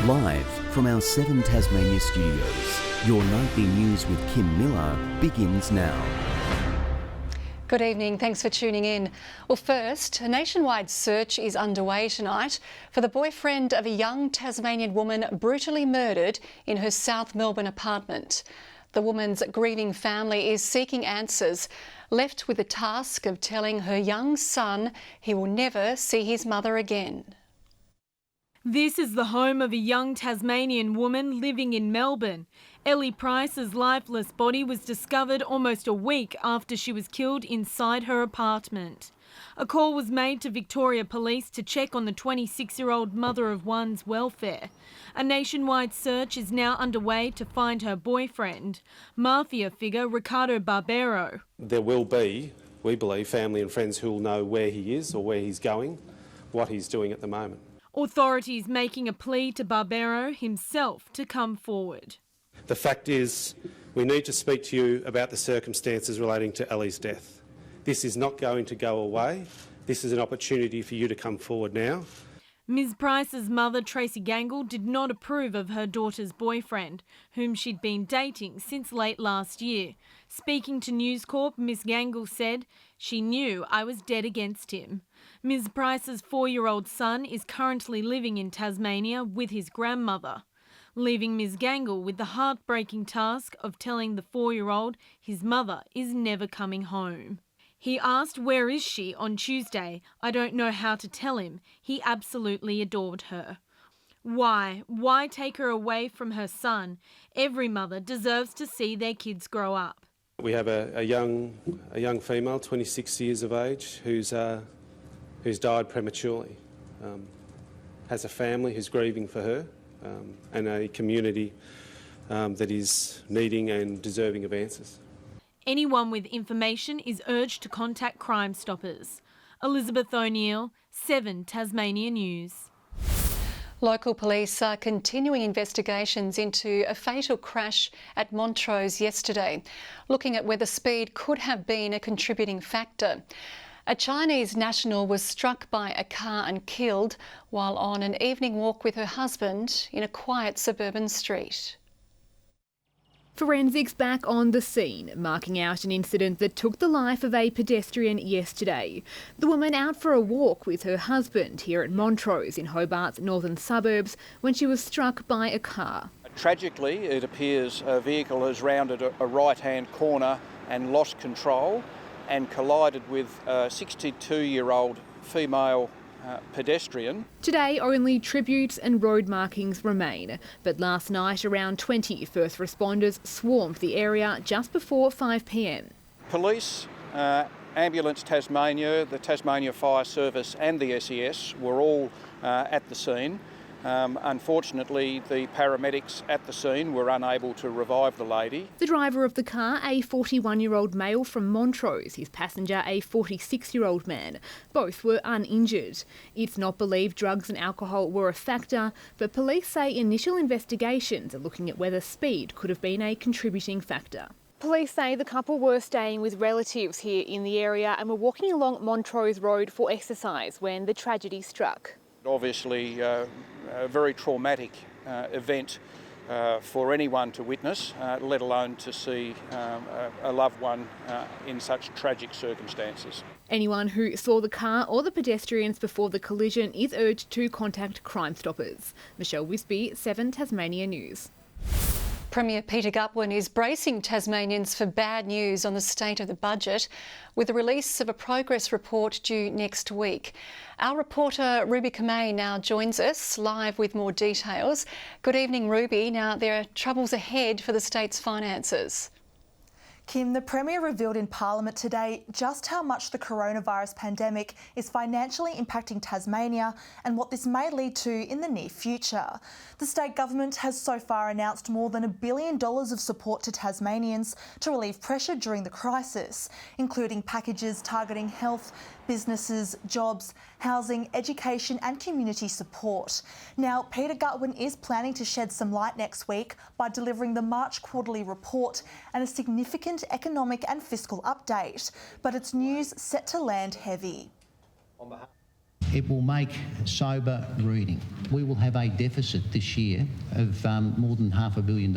Live from our 7 Tasmania studios, your nightly news with Kim Miller begins now. Good evening, thanks for tuning in. Well, first, a nationwide search is underway tonight for the boyfriend of a young Tasmanian woman brutally murdered in her South Melbourne apartment. The woman's grieving family is seeking answers, left with the task of telling her young son he will never see his mother again. This is the home of a young Tasmanian woman living in Melbourne. Ellie Price's lifeless body was discovered almost a week after she was killed inside her apartment. A call was made to Victoria Police to check on the 26-year-old mother of one's welfare. A nationwide search is now underway to find her boyfriend, mafia figure Ricardo Barbero. There will be, we believe, family and friends who will know where he is or where he's going, what he's doing at the moment. Authorities making a plea to Barbero himself to come forward. The fact is, we need to speak to you about the circumstances relating to Ellie's death. This is not going to go away. This is an opportunity for you to come forward now. Ms Price's mother, Tracy Gangle, did not approve of her daughter's boyfriend, whom she'd been dating since late last year. Speaking to News Corp, Ms Gangle said, "She knew I was dead against him." Ms Price's 4-year-old son is currently living in Tasmania with his grandmother, leaving Ms Gangle with the heartbreaking task of telling the 4-year-old his mother is never coming home. He asked, "Where is she?" on Tuesday. "I don't know how to tell him. He absolutely adored her." Why? Why take her away from her son? Every mother deserves to see their kids grow up. We have a young female, 26 years of age, who's died prematurely. Has a family who's grieving for her, and a community that is needing and deserving of answers. Anyone with information is urged to contact Crime Stoppers. Elizabeth O'Neill, 7 Tasmania News. Local police are continuing investigations into a fatal crash at Montrose yesterday, looking at whether speed could have been a contributing factor. A Chinese national was struck by a car and killed while on an evening walk with her husband in a quiet suburban street. Forensics back on the scene, marking out an incident that took the life of a pedestrian yesterday. The woman out for a walk with her husband here at Montrose in Hobart's northern suburbs when she was struck by a car. Tragically, it appears a vehicle has rounded a right-hand corner and lost control and collided with a 62-year-old female pedestrian. Today, only tributes and road markings remain, but last night around 20 first responders swarmed the area just before 5 p.m. Police, Ambulance Tasmania, the Tasmania Fire Service and the SES were all at the scene. Unfortunately, the paramedics at the scene were unable to revive the lady. The driver of the car, a 41-year-old male from Montrose, his passenger, a 46-year-old man. Both were uninjured. It's not believed drugs and alcohol were a factor, but police say initial investigations are looking at whether speed could have been a contributing factor. Police say the couple were staying with relatives here in the area and were walking along Montrose Road for exercise when the tragedy struck. Obviously, a very traumatic event for anyone to witness, let alone to see a loved one in such tragic circumstances. Anyone who saw the car or the pedestrians before the collision is urged to contact Crime Stoppers. Michelle Wisby, 7 Tasmania News. Premier Peter Gutwein is bracing Tasmanians for bad news on the state of the budget with the release of a progress report due next week. Our reporter Ruby Kamei now joins us live with more details. Good evening, Ruby. Now, there are troubles ahead for the state's finances. Kim, the Premier revealed in Parliament today just how much the coronavirus pandemic is financially impacting Tasmania and what this may lead to in the near future. The state government has so far announced more than $1 billion of support to Tasmanians to relieve pressure during the crisis, including packages targeting health, businesses, jobs, housing, education and community support. Now, Peter Gutwein is planning to shed some light next week by delivering the March quarterly report and a significant economic and fiscal update, but it's news set to land heavy. It will make sober reading. We will have a deficit this year of more than $500 million.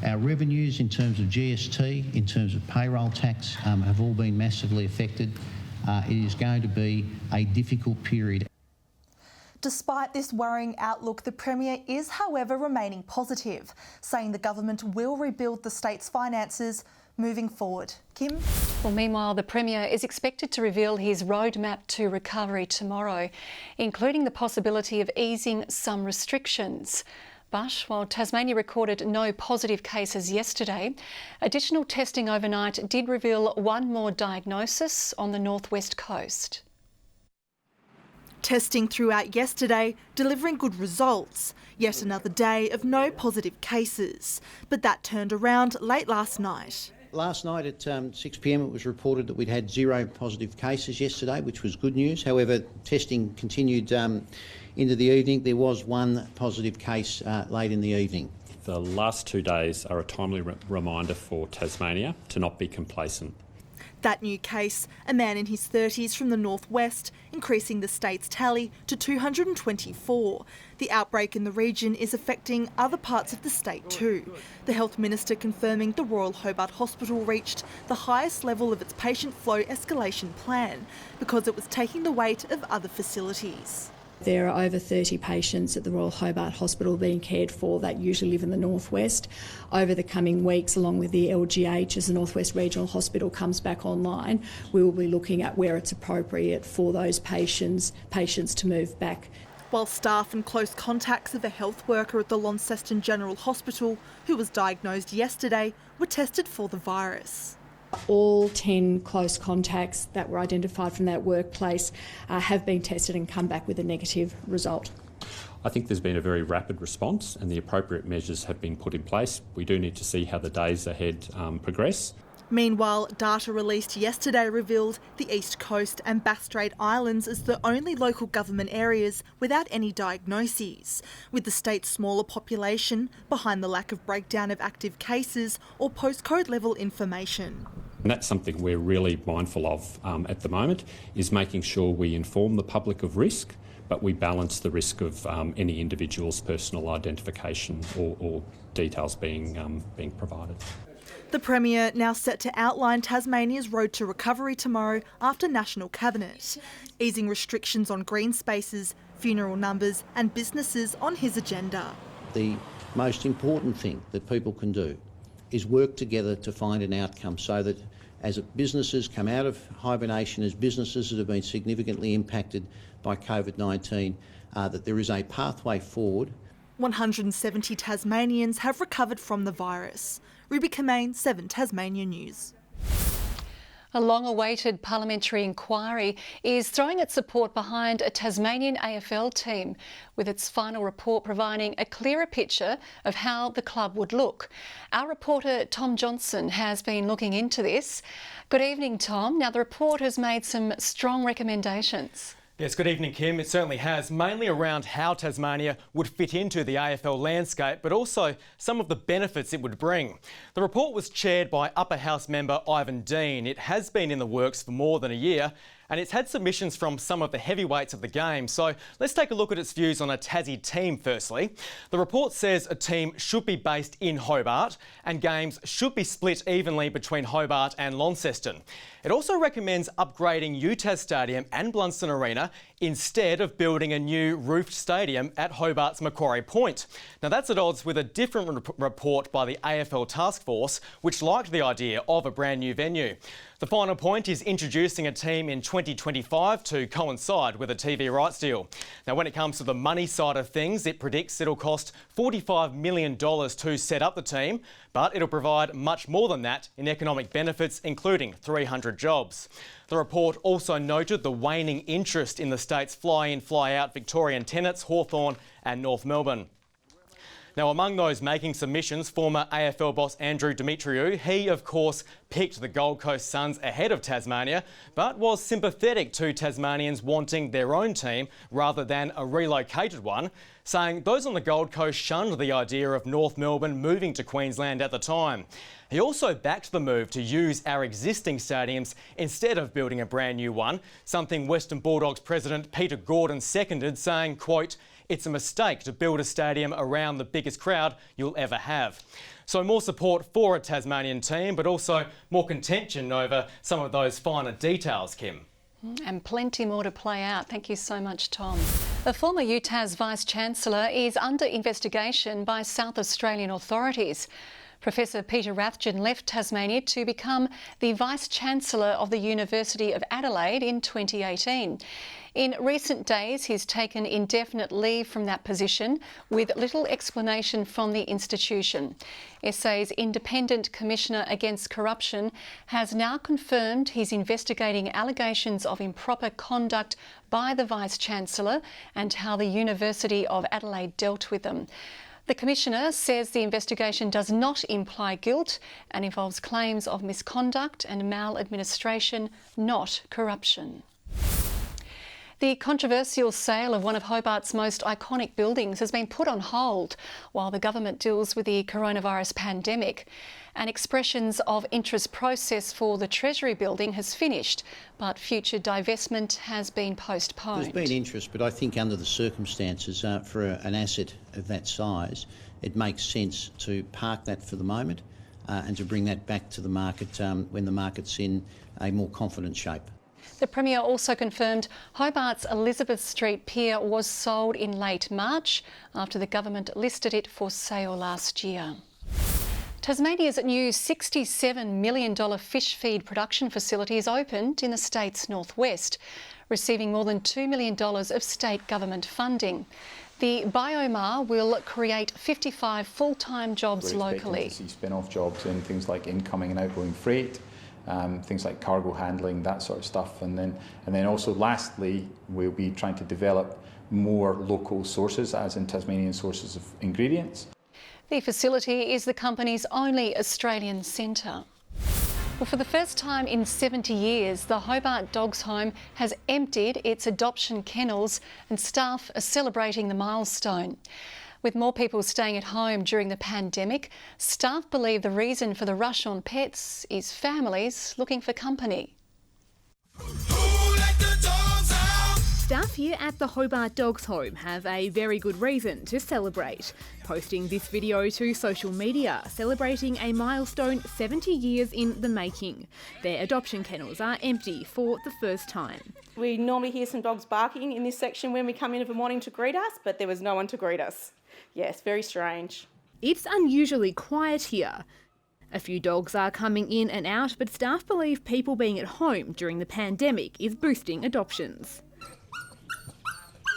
Our revenues in terms of GST, in terms of payroll tax, have all been massively affected. It is going to be a difficult period. Despite this worrying outlook, the Premier is, however, remaining positive, saying the government will rebuild the state's finances moving forward. Kim? Well, meanwhile, the Premier is expected to reveal his roadmap to recovery tomorrow, including the possibility of easing some restrictions. But while Tasmania recorded no positive cases yesterday, additional testing overnight did reveal one more diagnosis on the northwest coast. Testing throughout yesterday, delivering good results. Yet another day of no positive cases. But that turned around late last night. Last night at 6 p.m. it was reported that we'd had 0 positive cases yesterday, which was good news. However, testing continued into the evening. There was one positive case late in the evening. The last 2 days are a timely reminder for Tasmania to not be complacent. That new case, a man in his 30s from the northwest, increasing the state's tally to 224. The outbreak in the region is affecting other parts of the state too. The Health Minister confirming the Royal Hobart Hospital reached the highest level of its patient flow escalation plan because it was taking the weight of other facilities. There are over 30 patients at the Royal Hobart Hospital being cared for that usually live in the northwest. Over the coming weeks, along with the LGH, as the Northwest Regional Hospital comes back online, we will be looking at where it's appropriate for those patients to move back. While staff and close contacts of a health worker at the Launceston General Hospital, who was diagnosed yesterday, were tested for the virus. All 10 close contacts that were identified from that workplace have been tested and come back with a negative result. I think there's been a very rapid response and the appropriate measures have been put in place. We do need to see how the days ahead progress. Meanwhile, data released yesterday revealed the East Coast and Bass Strait Islands as the only local government areas without any diagnoses, with the state's smaller population behind the lack of breakdown of active cases or postcode level information. And that's something we're really mindful of at the moment, is making sure we inform the public of risk, but we balance the risk of any individual's personal identification or details being provided. The Premier now set to outline Tasmania's road to recovery tomorrow after National Cabinet, easing restrictions on green spaces, funeral numbers and businesses on his agenda. The most important thing that people can do is work together to find an outcome so that as businesses come out of hibernation, as businesses that have been significantly impacted by COVID-19, that there is a pathway forward. 170 Tasmanians have recovered from the virus. Ruby Kamain, 7 Tasmania News. A long-awaited parliamentary inquiry is throwing its support behind a Tasmanian AFL team, with its final report providing a clearer picture of how the club would look. Our reporter Tom Johnson has been looking into this. Good evening, Tom. Now, the report has made some strong recommendations. Yes, good evening, Kim. It certainly has, mainly around how Tasmania would fit into the AFL landscape, but also some of the benefits it would bring. The report was chaired by Upper House member Ivan Dean. It has been in the works for more than a year, and it's had submissions from some of the heavyweights of the game. So let's take a look at its views on a Tassie team firstly. The report says a team should be based in Hobart and games should be split evenly between Hobart and Launceston. It also recommends upgrading UTAS Stadium and Blunston Arena instead of building a new roofed stadium at Hobart's Macquarie Point. Now that's at odds with a different report by the AFL Task Force, which liked the idea of a brand new venue. The final point is introducing a team in 2025 to coincide with a TV rights deal. Now, when it comes to the money side of things, it predicts it'll cost $45 million to set up the team, but it'll provide much more than that in economic benefits, including 300 jobs. The report also noted the waning interest in the state's fly-in, fly-out Victorian tenants, Hawthorn and North Melbourne. Now, among those making submissions, former AFL boss Andrew Demetriou, he of course picked the Gold Coast Suns ahead of Tasmania, but was sympathetic to Tasmanians wanting their own team rather than a relocated one, saying those on the Gold Coast shunned the idea of North Melbourne moving to Queensland at the time. He also backed the move to use our existing stadiums instead of building a brand new one, something Western Bulldogs president Peter Gordon seconded, saying, quote, "It's a mistake to build a stadium around the biggest crowd you'll ever have." So more support for a Tasmanian team, but also more contention over some of those finer details, Kim. And plenty more to play out. Thank you so much, Tom. The former UTAS Vice-Chancellor is under investigation by South Australian authorities. Professor Peter Rathjen left Tasmania to become the Vice-Chancellor of the University of Adelaide in 2018. In recent days, he's taken indefinite leave from that position with little explanation from the institution. SA's Independent Commissioner Against Corruption has now confirmed he's investigating allegations of improper conduct by the Vice-Chancellor and how the University of Adelaide dealt with them. The Commissioner says the investigation does not imply guilt and involves claims of misconduct and maladministration, not corruption. The controversial sale of one of Hobart's most iconic buildings has been put on hold while the government deals with the coronavirus pandemic. An expressions of interest process for the Treasury Building has finished, but future divestment has been postponed. There's been interest, but I think under the circumstances for an asset of that size, it makes sense to park that for the moment and to bring that back to the market when the market's in a more confident shape. The Premier also confirmed Hobart's Elizabeth Street Pier was sold in late March after the government listed it for sale last year. Tasmania's new $67 million fish feed production facility is opened in the state's northwest, receiving more than $2 million of state government funding. The Biomar will create 55 full-time jobs locally. We're expecting to see spin-off jobs in things like incoming and outgoing freight, things like cargo handling, that sort of stuff. And then also lastly, we'll be trying to develop more local sources, as in Tasmanian sources of ingredients. The facility is the company's only Australian centre. Well, for the first time in 70 years, the Hobart Dogs Home has emptied its adoption kennels and staff are celebrating the milestone. With more people staying at home during the pandemic, staff believe the reason for the rush on pets is families looking for company. Staff here at the Hobart Dogs Home have a very good reason to celebrate, posting this video to social media celebrating a milestone 70 years in the making. Their adoption kennels are empty for the first time. We normally hear some dogs barking in this section when we come in of a morning to greet us, but there was no one to greet us. Yes, very strange. It's unusually quiet here. A few dogs are coming in and out, but staff believe people being at home during the pandemic is boosting adoptions.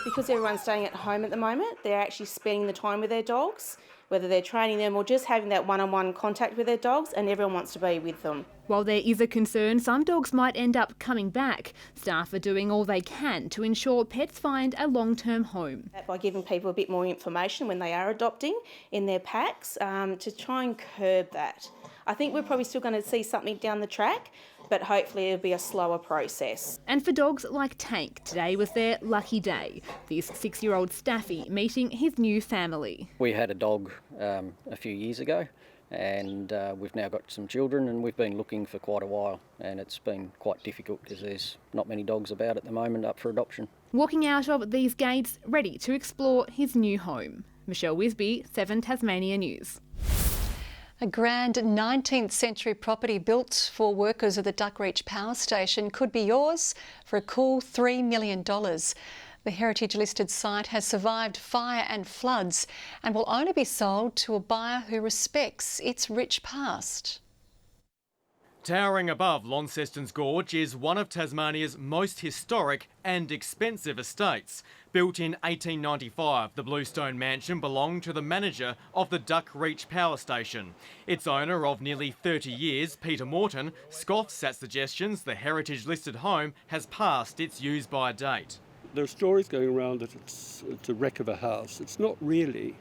Because everyone's staying at home at the moment, they're actually spending the time with their dogs, whether they're training them or just having that one-on-one contact with their dogs, and everyone wants to be with them. While there is a concern some dogs might end up coming back, staff are doing all they can to ensure pets find a long-term home. By giving people a bit more information when they are adopting in their packs to try and curb that. I think we're probably still going to see something down the track, but hopefully it'll be a slower process. And for dogs like Tank, today was their lucky day. This 6-year-old Staffy meeting his new family. We had a dog a few years ago and we've now got some children and we've been looking for quite a while and it's been quite difficult because there's not many dogs about at the moment up for adoption. Walking out of these gates, ready to explore his new home. Michelle Wisby, 7 Tasmania News. A grand 19th century property built for workers of the Duck Reach Power Station could be yours for a cool $3 million. The heritage-listed site has survived fire and floods and will only be sold to a buyer who respects its rich past. Towering above Launceston's Gorge is one of Tasmania's most historic and expensive estates. Built in 1895, the Bluestone Mansion belonged to the manager of the Duck Reach Power Station. Its owner of nearly 30 years, Peter Morton, scoffs at suggestions the heritage-listed home has passed its use-by date. There are stories going around that it's a wreck of a house. It's not really.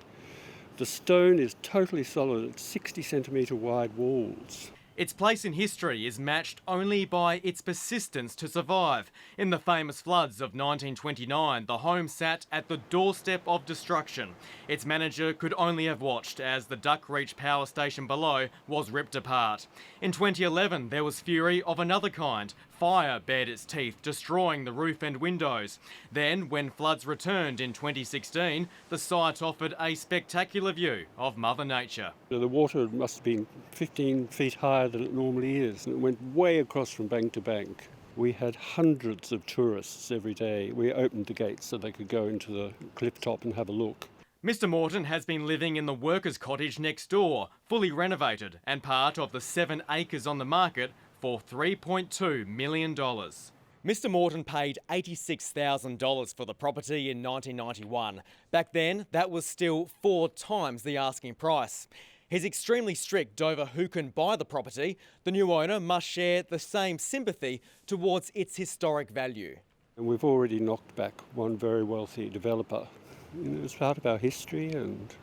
The stone is totally solid. It's 60 centimetre wide walls. Its place in history is matched only by its persistence to survive. In the famous floods of 1929, the home sat at the doorstep of destruction. Its manager could only have watched as the Duck Reach power station below was ripped apart. In 2011, there was fury of another kind. Fire bared its teeth, destroying the roof and windows. Then, when floods returned in 2016, the site offered a spectacular view of Mother Nature. The water must have been 15 feet higher than it normally is, and it went way across from bank to bank. We had hundreds of tourists every day. We opened the gates so they could go into the cliff top and have a look. Mr Morton has been living in the workers' cottage next door, fully renovated and part of the 7 acres on the market for $3.2 million. Mr Morton paid $86,000 for the property in 1991. Back then, that was still 4 times the asking price. He's extremely strict over who can buy the property. The new owner must share the same sympathy towards its historic value. And we've already knocked back one very wealthy developer. You know, it's part of our history, and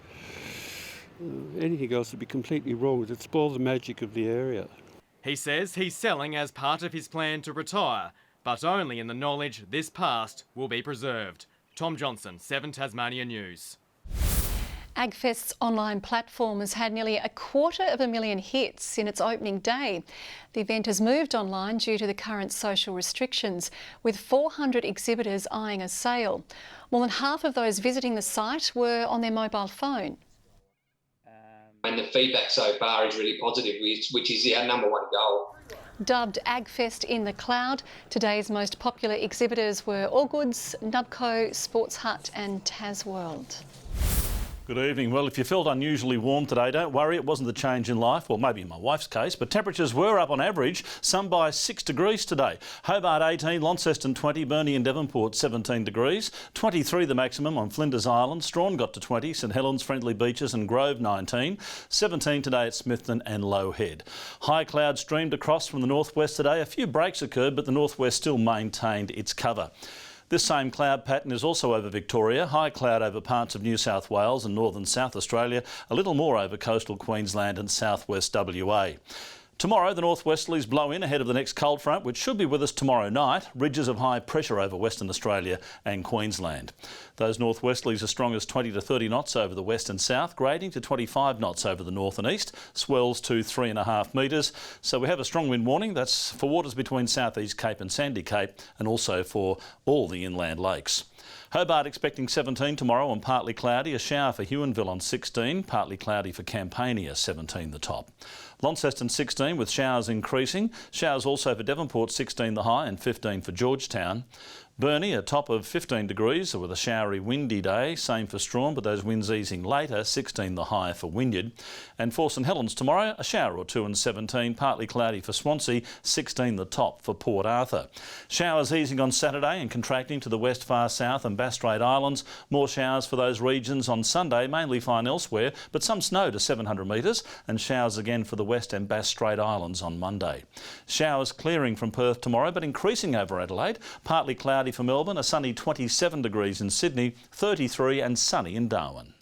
anything else would be completely wrong. It'd spoil the magic of the area. He says he's selling as part of his plan to retire, but only in the knowledge this past will be preserved. Tom Johnson, 7 Tasmania News. AgFest's online platform has had nearly 250,000 hits in its opening day. The event has moved online due to the current social restrictions, with 400 exhibitors eyeing a sale. More than half of those visiting the site were on their mobile phone. And the feedback so far is really positive, which is our number one goal. Dubbed AgFest in the Cloud, today's most popular exhibitors were Allgoods, Nubco, Sports Hut and TasWorld. Good evening. Well, if you felt unusually warm today, don't worry, it wasn't the change in life, well maybe in my wife's case, but temperatures were up on average, some by 6 degrees today. Hobart 18, Launceston 20, Burnie and Devonport 17 degrees, 23 the maximum on Flinders Island, Strawn got to 20, St Helens, Friendly Beaches and Grove 19, 17 today at Smithton and Low Head. High cloud streamed across from the northwest today, a few breaks occurred but the northwest still maintained its cover. This same cloud pattern is also over Victoria, high cloud over parts of New South Wales and northern South Australia, a little more over coastal Queensland and southwest WA. Tomorrow, the northwesterlies blow in ahead of the next cold front, which should be with us tomorrow night. Ridges of high pressure over Western Australia and Queensland. Those northwesterlies as strong as 20 to 30 knots over the west and south, grading to 25 knots over the north and east, swells to 3.5 metres. So we have a strong wind warning. That's for waters between South East Cape and Sandy Cape, and also for all the inland lakes. Hobart expecting 17 tomorrow and partly cloudy, a shower for Huonville on 16, partly cloudy for Campania, 17 the top. Launceston 16 with showers increasing, showers also for Devonport 16 the high and 15 for Georgetown. Burnie a top of 15 degrees with a showery windy day, same for Strawn but those winds easing later, 16 the high for Wynyard. And for St Helens tomorrow a shower or 2 and 17, partly cloudy for Swansea, 16 the top for Port Arthur. Showers easing on Saturday and contracting to the west, far south and Bass Strait Islands. More showers for those regions on Sunday, mainly fine elsewhere but some snow to 700 metres and showers again for the west and Bass Strait Islands on Monday. Showers clearing from Perth tomorrow but increasing over Adelaide, partly cloudy for Melbourne, a sunny 27 degrees in Sydney, 33 and sunny in Darwin.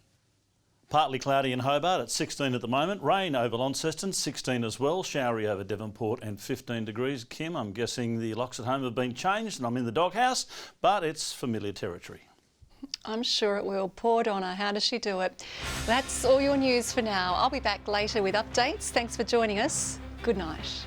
Partly cloudy in Hobart at 16 at the moment, rain over Launceston, 16 as well, showery over Devonport and 15 degrees. Kim, I'm guessing the locks at home have been changed and I'm in the doghouse, but it's familiar territory. I'm sure it will. Poor Donna, how does she do it? That's all your news for now. I'll be back later with updates. Thanks for joining us. Good night.